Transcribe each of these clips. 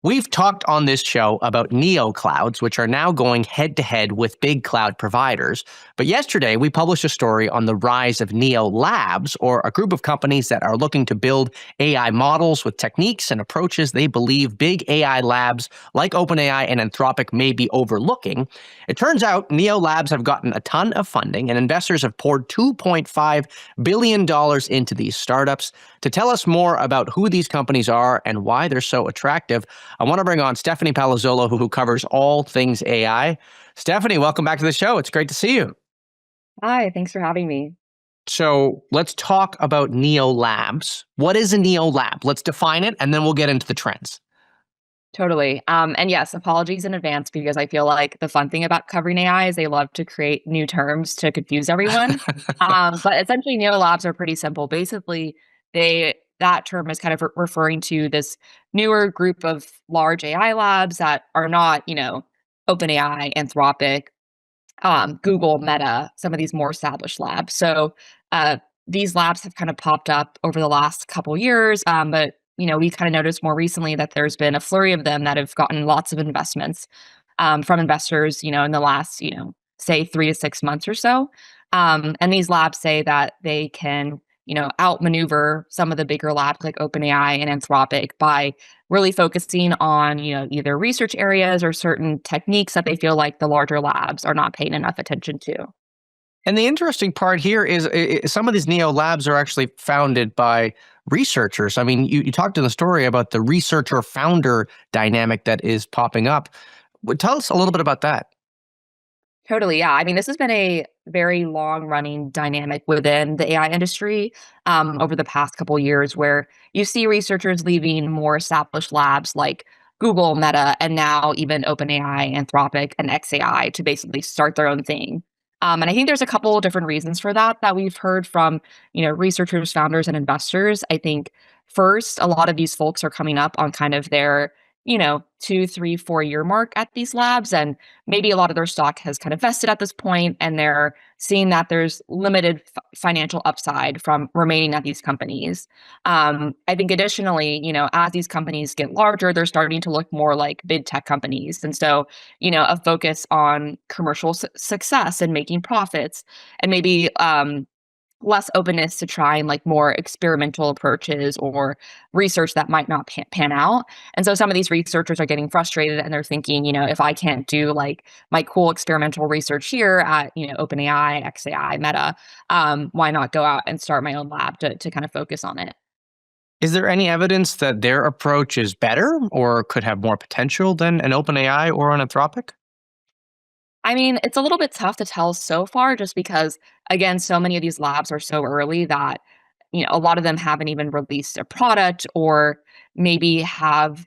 We've talked on this show about neoclouds, which are now going head to head with big cloud providers. But yesterday, we published a story on the rise of neo labs, or a group of companies that are looking to build AI models with techniques and approaches they believe big AI labs like OpenAI and Anthropic may be overlooking. It turns out neo labs have gotten a ton of funding, and investors have poured $2.5 billion into these startups. To tell us more about who these companies are and why they're so attractive, I want to bring on Stephanie Palazzolo, who covers all things AI. Stephanie, welcome back to the show. It's great to see you. Hi, thanks for having me. So let's talk about Neo Labs. What is a Neo Lab? Let's define it, and then we'll get into the trends. Totally. And yes, apologies in advance because I feel like the fun thing about covering AI is they love to create new terms to confuse everyone. But essentially, neo labs are pretty simple. Basically, that term is kind of referring to this newer group of large AI labs that are not, OpenAI, Anthropic, Google, Meta, some of these more established labs. So these labs have kind of popped up over the last couple years, but we kind of noticed more recently that there's been a flurry of them that have gotten lots of investments from investors, in the last, say 3 to 6 months or so. And these labs say that they can, outmaneuver some of the bigger labs like OpenAI and Anthropic by really focusing on, either research areas or certain techniques that they feel like the larger labs are not paying enough attention to. And the interesting part here is some of these Neo Labs are actually founded by researchers. I mean, you talked in the story about the researcher founder dynamic that is popping up. Tell us a little bit about that. Totally. Yeah. I mean, this has been a very long running dynamic within the AI industry over the past couple years where you see researchers leaving more established labs like Google, Meta, and now even OpenAI, Anthropic, and xAI to basically start their own thing. And I think there's a couple of different reasons for that we've heard from, researchers, founders, and investors. I think first, a lot of these folks are coming up on kind of their, 2, 3, 4 year mark at these labs. And maybe a lot of their stock has kind of vested at this point, and they're seeing that there's limited financial upside from remaining at these companies. I think additionally, as these companies get larger, they're starting to look more like big tech companies. And so, a focus on commercial success and making profits, and maybe less openness to trying like more experimental approaches or research that might not pan out. And so some of these researchers are getting frustrated and they're thinking, if I can't do like my cool experimental research here at, OpenAI, xAI, Meta, why not go out and start my own lab to kind of focus on it? Is there any evidence that their approach is better or could have more potential than an OpenAI or an Anthropic? I mean, it's a little bit tough to tell so far just because, again, so many of these labs are so early that, a lot of them haven't even released a product or maybe have,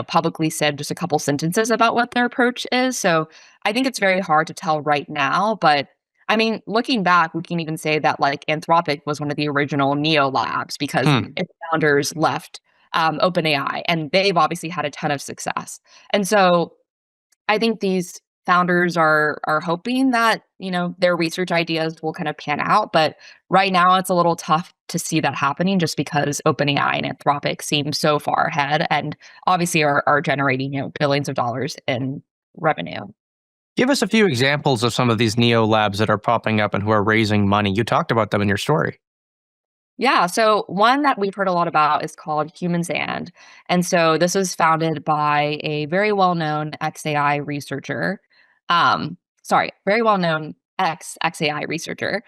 publicly said just a couple sentences about what their approach is. So I think it's very hard to tell right now. But I mean, looking back, we can even say that like Anthropic was one of the original Neo labs because Hmm. its founders left OpenAI and they've obviously had a ton of success. And so I think these founders are hoping that, their research ideas will kind of pan out, but right now it's a little tough to see that happening just because OpenAI and Anthropic seem so far ahead and obviously are generating, billions of dollars in revenue. Give us a few examples of some of these Neo Labs that are popping up and who are raising money. You talked about them in your story. Yeah, so one that we've heard a lot about is called Humans and so this was founded by a very well-known XAI researcher. Very well-known ex-XAI researcher,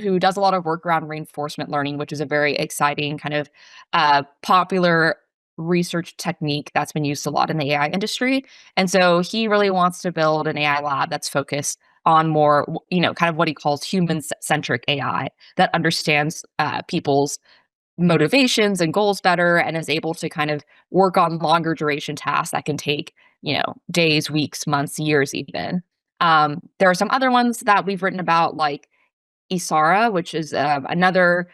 who does a lot of work around reinforcement learning, which is a very exciting kind of popular research technique that's been used a lot in the AI industry. And so he really wants to build an AI lab that's focused on more, kind of what he calls human-centric AI that understands people's motivations and goals better and is able to kind of work on longer duration tasks that can take, days, weeks, months, years even. There are some other ones that we've written about, like Isara, which is another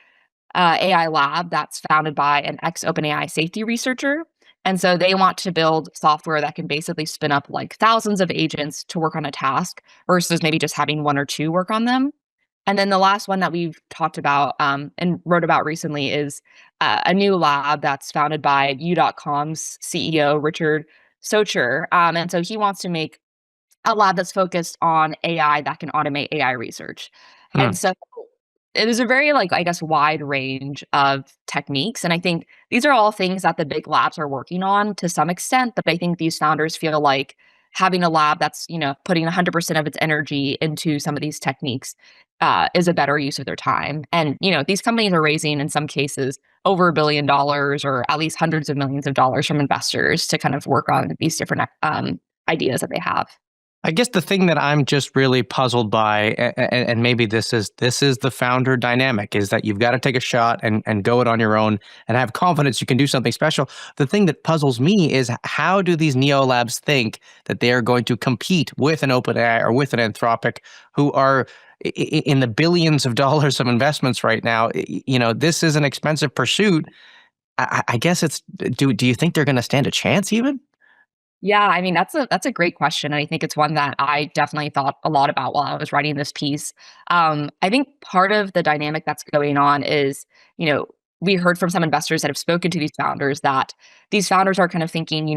AI lab that's founded by an ex-OpenAI safety researcher. And so they want to build software that can basically spin up like thousands of agents to work on a task versus maybe just having one or two work on them. And then the last one that we've talked about and wrote about recently is a new lab that's founded by U.com's CEO, Richard Socher. And so he wants to make a lab that's focused on AI that can automate AI research. Hmm. And so it is a very, like, I guess, wide range of techniques. And I think these are all things that the big labs are working on to some extent. But I think these founders feel like having a lab that's, putting 100% of its energy into some of these techniques is a better use of their time. And, these companies are raising, in some cases, over $1 billion or at least hundreds of millions of dollars from investors to kind of work on these different ideas that they have. I guess the thing that I'm just really puzzled by, and maybe this is the founder dynamic, is that you've got to take a shot and go it on your own and have confidence you can do something special. The thing that puzzles me is, how do these neo labs think that they are going to compete with an OpenAI or with an Anthropic, who are in the billions of dollars of investments right now? This is an expensive pursuit. I guess it's, do you think they're going to stand a chance even? Yeah, I mean, that's a great question, and I think it's one that I definitely thought a lot about while I was writing this piece. I think part of the dynamic that's going on is, you know, we heard from some investors that have spoken to these founders that these founders are kind of thinking,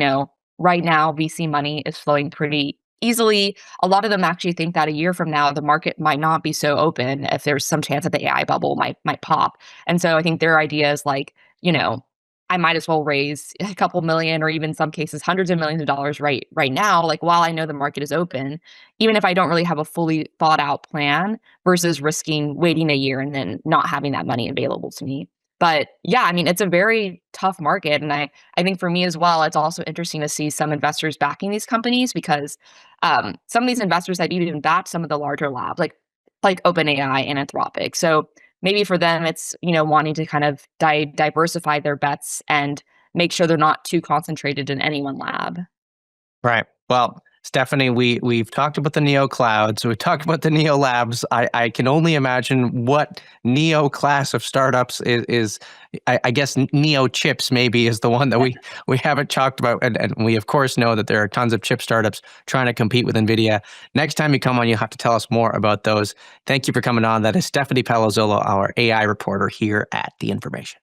right now VC money is flowing pretty easily. A lot of them actually think that a year from now the market might not be so open if there's some chance that the AI bubble might pop. And so I think their idea is like, you know, I might as well raise a couple million or even some cases hundreds of millions of dollars right now, like while I know the market is open, even if I don't really have a fully thought out plan versus risking waiting a year and then not having that money available to me. But yeah, I mean, it's a very tough market. And I think for me as well, it's also interesting to see some investors backing these companies because some of these investors have even backed some of the larger labs, like OpenAI and Anthropic. So maybe for them, it's, wanting to kind of diversify their bets and make sure they're not too concentrated in any one lab. Right. Well, Stephanie, we've talked about the neo clouds. We've talked about the neo labs. I can only imagine what neo class of startups is. I guess neo chips maybe is the one that we haven't talked about, and we of course know that there are tons of chip startups trying to compete with NVIDIA. Next time you come on, you'll have to tell us more about those. Thank you for coming on. That is Stephanie Palazzolo, our AI reporter here at The Information.